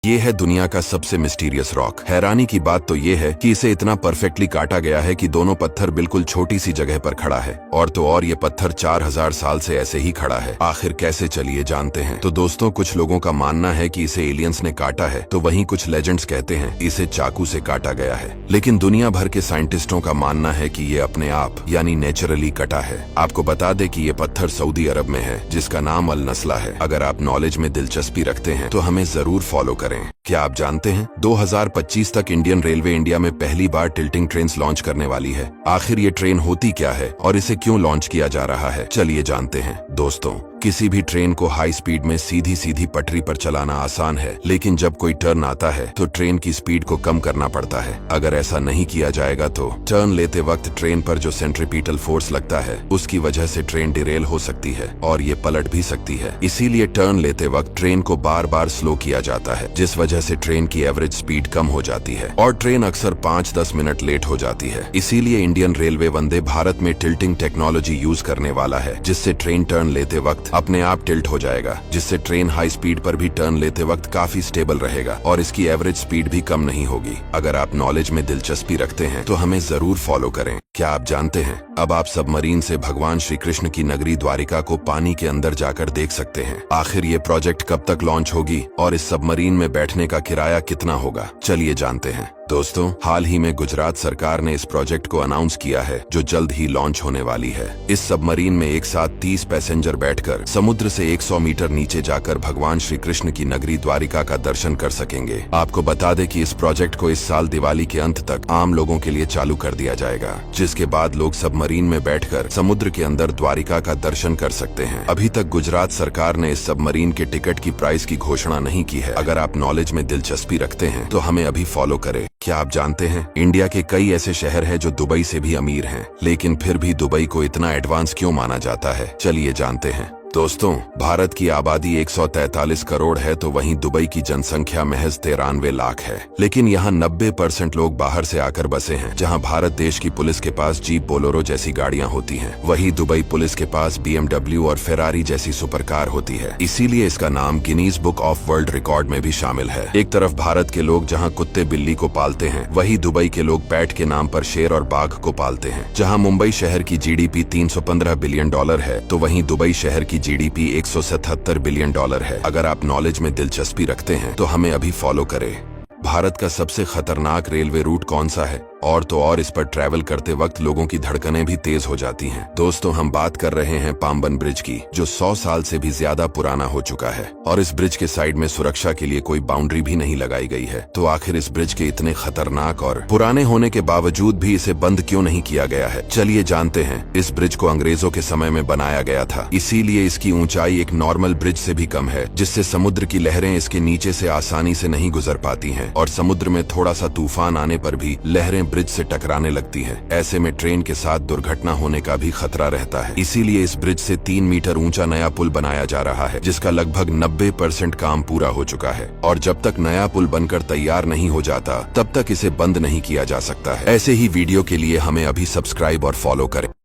ये है दुनिया का सबसे मिस्टीरियस रॉक। हैरानी की बात तो ये है कि इसे इतना परफेक्टली काटा गया है कि दोनों पत्थर बिल्कुल छोटी सी जगह पर खड़ा है। और तो और ये पत्थर 4000 साल से ऐसे ही खड़ा है। आखिर कैसे, चलिए जानते हैं। तो दोस्तों, कुछ लोगों का मानना है कि इसे एलियंस ने काटा है, तो वहीं कुछ लेजेंड्स कहते हैं इसे चाकू से काटा गया है। लेकिन दुनिया भर के साइंटिस्टों का मानना है कि ये अपने आप यानी नेचुरली कटा है। आपको बता दें कि ये पत्थर सऊदी अरब में है, जिसका नाम अल नस्ला है। अगर आप नॉलेज में दिलचस्पी रखते हैं तो हमें जरूर फॉलो करें। क्या आप जानते हैं 2025 तक इंडियन रेलवे इंडिया में पहली बार टिल्टिंग ट्रेन लॉन्च करने वाली है। आखिर ये ट्रेन होती क्या है और इसे क्यों लॉन्च किया जा रहा है, चलिए जानते हैं। दोस्तों, किसी भी ट्रेन को हाई स्पीड में सीधी सीधी पटरी पर चलाना आसान है, लेकिन जब कोई टर्न आता है तो ट्रेन की स्पीड को कम करना पड़ता है। अगर ऐसा नहीं किया जाएगा तो टर्न लेते वक्त ट्रेन पर जो सेंट्रीपिटल फोर्स लगता है, उसकी वजह से ट्रेन डिरेल हो सकती है और ये पलट भी सकती है। इसीलिए टर्न लेते वक्त ट्रेन को बार बार स्लो किया जाता है, जिस वजह से ट्रेन की एवरेज स्पीड कम हो जाती है और ट्रेन अक्सर 5-10 मिनट लेट हो जाती है। इसीलिए इंडियन रेलवे वंदे भारत में टिल्टिंग टेक्नोलॉजी यूज करने वाला है, जिससे ट्रेन टर्न लेते वक्त अपने आप टिल्ट हो जाएगा, जिससे ट्रेन हाई स्पीड पर भी टर्न लेते वक्त काफी स्टेबल रहेगा और इसकी एवरेज स्पीड भी कम नहीं होगी। अगर आप नॉलेज में दिलचस्पी रखते हैं तो हमें जरूर फॉलो करें। क्या आप जानते हैं, अब आप सबमरीन से भगवान श्री कृष्ण की नगरी द्वारिका को पानी के अंदर जाकर देख सकते हैं। आखिर ये प्रोजेक्ट कब तक लॉन्च होगी और इस सबमरीन में बैठने का किराया कितना होगा, चलिए जानते हैं। दोस्तों, हाल ही में गुजरात सरकार ने इस प्रोजेक्ट को अनाउंस किया है, जो जल्द ही लॉन्च होने वाली है। इस सबमरीन में एक साथ 30 पैसेंजर बैठकर समुद्र से 100 मीटर नीचे जाकर भगवान श्री कृष्ण की नगरी द्वारिका का दर्शन कर सकेंगे। आपको बता दें कि इस प्रोजेक्ट को इस साल दिवाली के अंत तक आम लोगों के लिए चालू कर दिया जाएगा, जिसके बाद लोग सबमरीन में बैठकर समुद्र के अंदर द्वारिका का दर्शन कर सकते हैं। अभी तक गुजरात सरकार ने इस सबमरीन के टिकट की प्राइस की घोषणा नहीं की है। अगर आप नॉलेज में दिलचस्पी रखते हैं तो हमें अभी फॉलो करें। क्या आप जानते हैं, इंडिया के कई ऐसे शहर हैं जो दुबई से भी अमीर हैं, लेकिन फिर भी दुबई को इतना एडवांस क्यों माना जाता है, चलिए जानते हैं। दोस्तों, भारत की आबादी 143 करोड़ है, तो वहीं दुबई की जनसंख्या महज 93 लाख है। लेकिन यहाँ 90% लोग बाहर से आकर बसे हैं। जहाँ भारत देश की पुलिस के पास जीप, बोलेरो जैसी गाड़ियाँ होती हैं, वहीं दुबई पुलिस के पास BMW और फेरारी जैसी सुपरकार होती है। इसीलिए इसका नाम Guinness book of world record में भी शामिल है। एक तरफ भारत के लोग जहाँ कुत्ते बिल्ली को पालते हैं, वहीं दुबई के लोग पेट के नाम पर शेर और बाघ को पालते हैं। जहाँ मुंबई शहर की GDP $315 बिलियन है, तो वहीं दुबई शहर की GDP $177 बिलियन है। अगर आप नॉलेज में दिलचस्पी रखते हैं तो हमें अभी फॉलो करें। भारत का सबसे खतरनाक रेलवे रूट कौन सा है? और तो और इस पर ट्रैवल करते वक्त लोगों की धड़कनें भी तेज हो जाती हैं। दोस्तों, हम बात कर रहे हैं पाम्बन ब्रिज की, जो 100 साल से भी ज्यादा पुराना हो चुका है और इस ब्रिज के साइड में सुरक्षा के लिए कोई बाउंड्री भी नहीं लगाई गई है। तो आखिर इस ब्रिज के इतने खतरनाक और पुराने होने के बावजूद भी इसे बंद क्यों नहीं किया गया है, चलिए जानते हैं। इस ब्रिज को अंग्रेजों के समय में बनाया गया था, इसीलिए इसकी ऊंचाई एक नॉर्मल ब्रिज से भी कम है, जिससे समुद्र की लहरें इसके नीचे से आसानी से नहीं गुजर पाती हैं और समुद्र में थोड़ा सा तूफान आने पर भी लहरें ब्रिज से टकराने लगती हैं। ऐसे में ट्रेन के साथ दुर्घटना होने का भी खतरा रहता है। इसीलिए इस ब्रिज से 3 मीटर ऊंचा नया पुल बनाया जा रहा है, जिसका लगभग 90% काम पूरा हो चुका है और जब तक नया पुल बनकर तैयार नहीं हो जाता, तब तक इसे बंद नहीं किया जा सकता है। ऐसे ही वीडियो के लिए हमें अभी सब्सक्राइब और फॉलो करें।